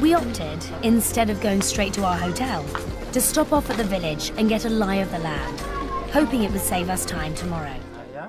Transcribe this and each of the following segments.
We opted, instead of going straight to our hotel, to stop off at the village and get a lie of the land, hoping it would save us time tomorrow. Yeah.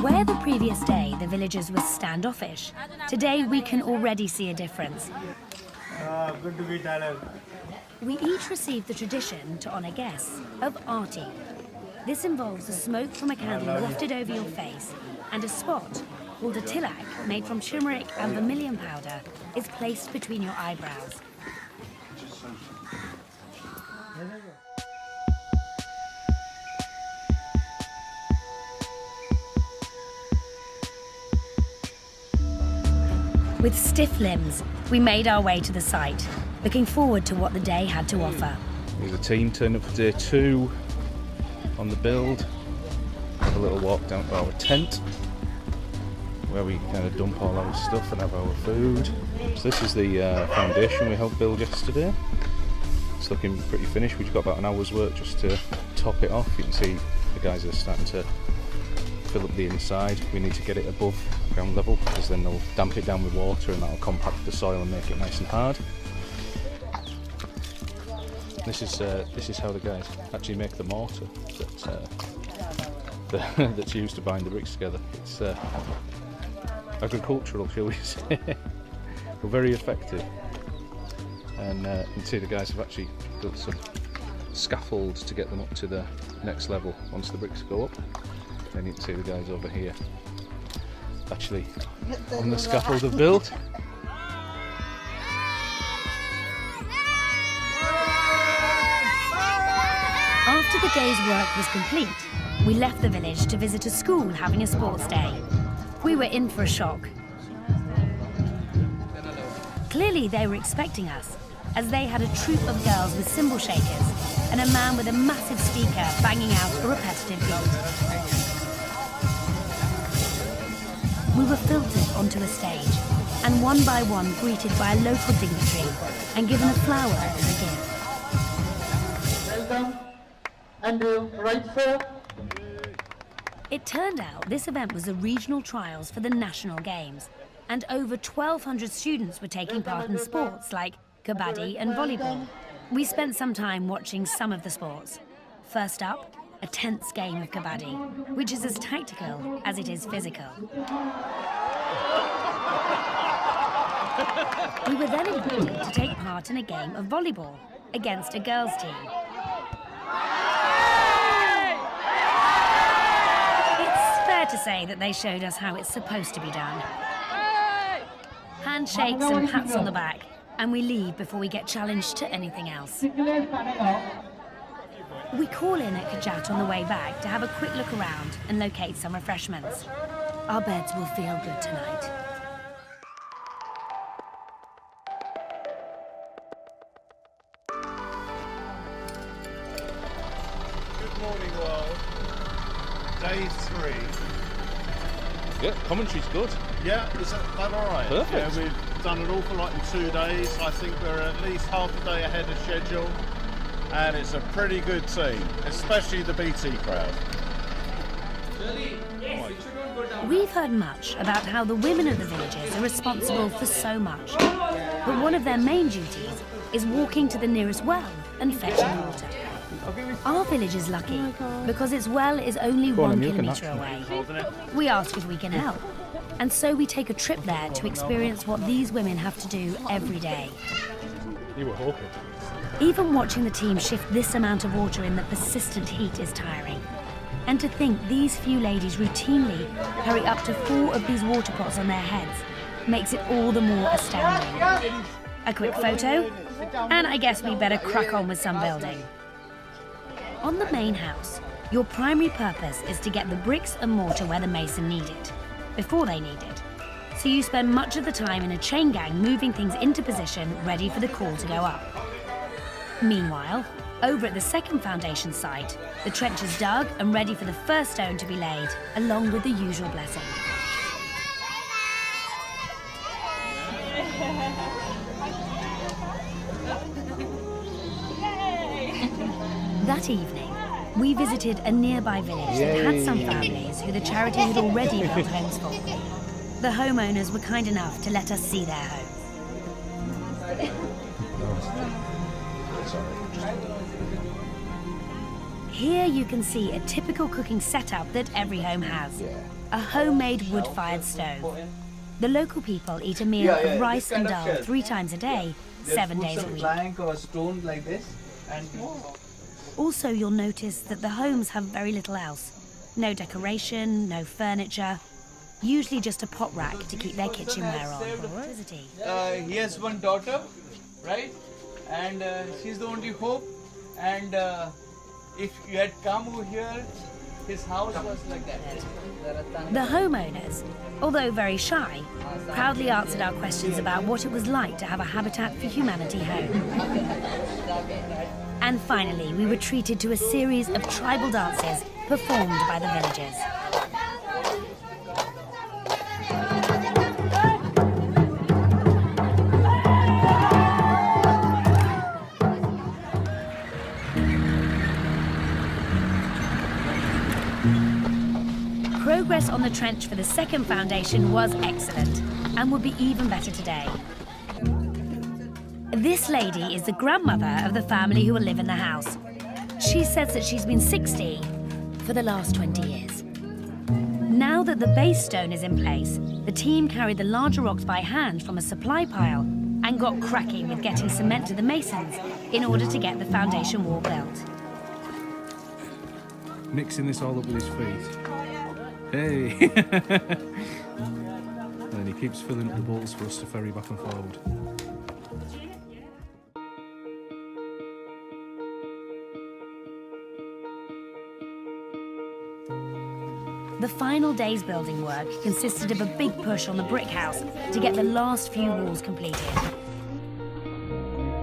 Where the previous day the villagers were standoffish, today we can already see a difference. Good to be Thailand. We each received the tradition to honour guests of Aarti. This involves the smoke from a candle wafted over your face, and a spot, called a tilak, made from turmeric and vermilion powder, is placed between your eyebrows. With stiff limbs, we made our way to the site, looking forward to what the day had to offer. The team turned up for day 2 on the build. Have a little walk down to our tent where we kind of dump all our stuff and have our food. So this is the foundation we helped build yesterday. It's looking pretty finished. We've got about an hour's work just to top it off. You can see the guys are starting to fill up the inside. We need to get it above ground level because then they'll damp it down with water and that'll compact the soil and make it nice and hard. This is how the guys actually make the mortar that's used to bind the bricks together. It's agricultural, shall we say, but very effective. And you can see the guys have actually built some scaffolds to get them up to the next level once the bricks go up. Then you can see the guys over here actually on the scaffold they've built. After the day's work was complete, we left the village to visit a school having a sports day. We were in for a shock. Clearly they were expecting us, as they had a troop of girls with cymbal shakers and a man with a massive speaker banging out a repetitive beat. We were filtered onto a stage, and one by one greeted by a local dignitary and given a flower as a gift. Welcome. And right, sir. It turned out this event was the regional trials for the national games, and over 1,200 students were taking part in sports like kabaddi and volleyball. We spent some time watching some of the sports. First up, a tense game of kabaddi, which is as tactical as it is physical. We were then invited to take part in a game of volleyball against a girls' team. It's fair to say that they showed us how it's supposed to be done. Handshakes and pats on the back, and we leave before we get challenged to anything else. We call in at Kajat on the way back to have a quick look around and locate some refreshments. Our beds will feel good tonight. Good morning, world. Day 3. Yeah, commentary's good. Yeah, is that all right? Perfect. Yeah, we've done an awful lot in 2 days. I think we're at least half a day ahead of schedule. And it's a pretty good team, especially the BT crowd. We've heard much about how the women of the villages are responsible for so much. But one of their main duties is walking to the nearest well and fetching water. Our village is lucky because its well is only 1 kilometre away. We ask if we can help, and so we take a trip there to experience what these women have to do every day. You were hoping. Even watching the team shift this amount of water in the persistent heat is tiring. And to think these few ladies routinely carry up to 4 of these water pots on their heads makes it all the more astounding. A quick photo, and I guess we better crack on with some building. On the main house, your primary purpose is to get the bricks and mortar where the mason need it, before they need it. So you spend much of the time in a chain gang moving things into position ready for the call to go up. Meanwhile, over at the second foundation site, the trench is dug and ready for the first stone to be laid, along with the usual blessing. That evening, we visited a nearby village that had some families who the charity had already built homes for. The homeowners were kind enough to let us see their home. Here you can see a typical cooking setup that every home has. A homemade wood-fired stove. The local people eat a meal of rice and dal 3 times a day, 7 days a week. Plank or stone like this, and Also, you'll notice that the homes have very little else. No decoration, no furniture. Usually just a pot rack to keep their kitchenware on. Electricity. he has one daughter, right? And she's the only hope. And if you had come over here, his house was like that. The homeowners, although very shy, proudly answered our questions about what it was like to have a Habitat for Humanity home. And finally, we were treated to a series of tribal dances performed by the villagers. Progress on the trench for the second foundation was excellent and would be even better today. This lady is the grandmother of the family who will live in the house. She says that she's been 60 for the last 20 years. Now that the base stone is in place, the team carried the larger rocks by hand from a supply pile and got cracking with getting cement to the masons in order to get the foundation wall built. Mixing this all up with his feet. Hey! And he keeps filling up the bowls for us to ferry back and forward. The final day's building work consisted of a big push on the brick house to get the last few walls completed.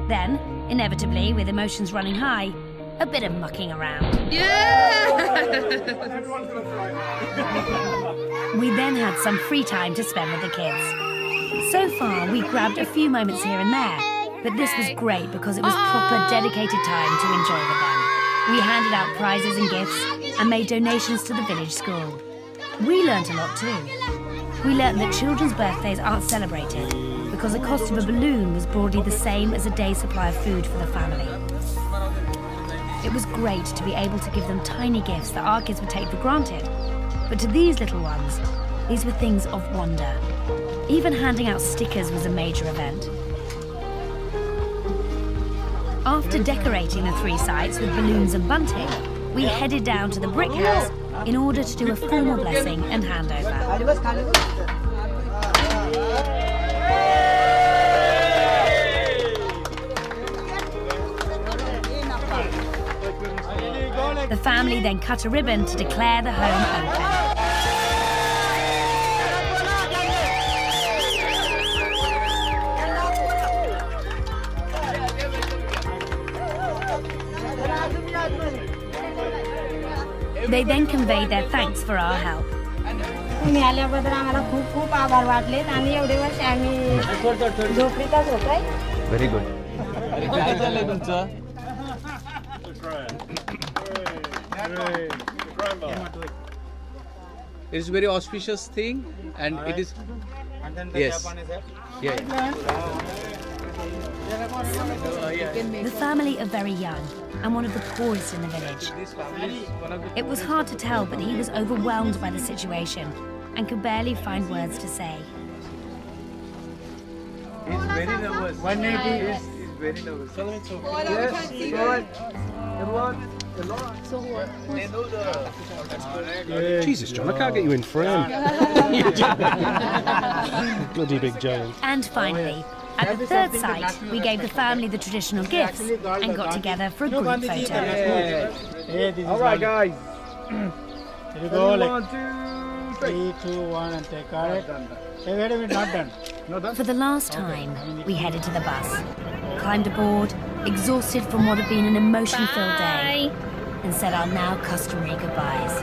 Then, inevitably, with emotions running high, a bit of mucking around. We then had some free time to spend with the kids. So far, we grabbed a few moments here and there, but this was great because it was proper dedicated time to enjoy with them. We handed out prizes and gifts and made donations to the village school. We learnt a lot too. We learnt that children's birthdays aren't celebrated because the cost of a balloon was broadly the same as a day's supply of food for the family. It was great to be able to give them tiny gifts that our kids would take for granted. But to these little ones, these were things of wonder. Even handing out stickers was a major event. After decorating the 3 sites with balloons and bunting, we headed down to the brick house in order to do a formal blessing and handover. The family then cut a ribbon to declare the home open. They then conveyed their thanks for our help. तुम्ही आल्याबद्दल आम्हाला खूप खूप आभार वाटले आणि एवढे वर्ष आम्ही झोपडीतच होतोय. Very good. काय झालंय तुमचं? It's a very auspicious thing, and it is. And then the Yes. Japanese have. Yeah. The family are very young and one of the poorest in the village. This family is one of the. It was hard to tell, but he was overwhelmed by the situation and could barely find words to say. He's very nervous. 180 is He's very nervous. Yes. Everyone. They know the. Jesus, John, I can't get you in frame. Bloody big giant. And finally, at the third site, we gave the family the traditional gifts and got together for a group photo. Hey, this is All right, guys. Here you go, like 3, 2, 1, and take card. Hey, wait a minute, not done. For the last time, we headed to the bus, climbed aboard, exhausted from what had been an emotion-filled day, and said our now customary goodbyes.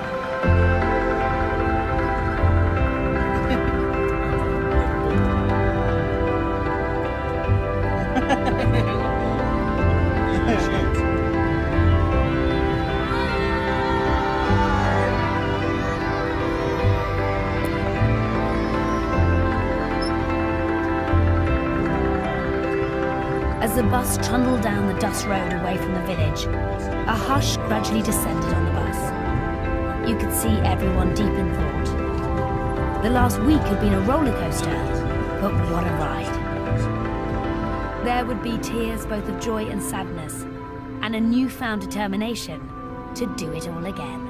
the bus trundled down the dust road away from the village, a hush gradually descended on the bus. You could see everyone deep in thought. The last week had been a roller coaster, but what a ride. There would be tears both of joy and sadness, and a newfound determination to do it all again.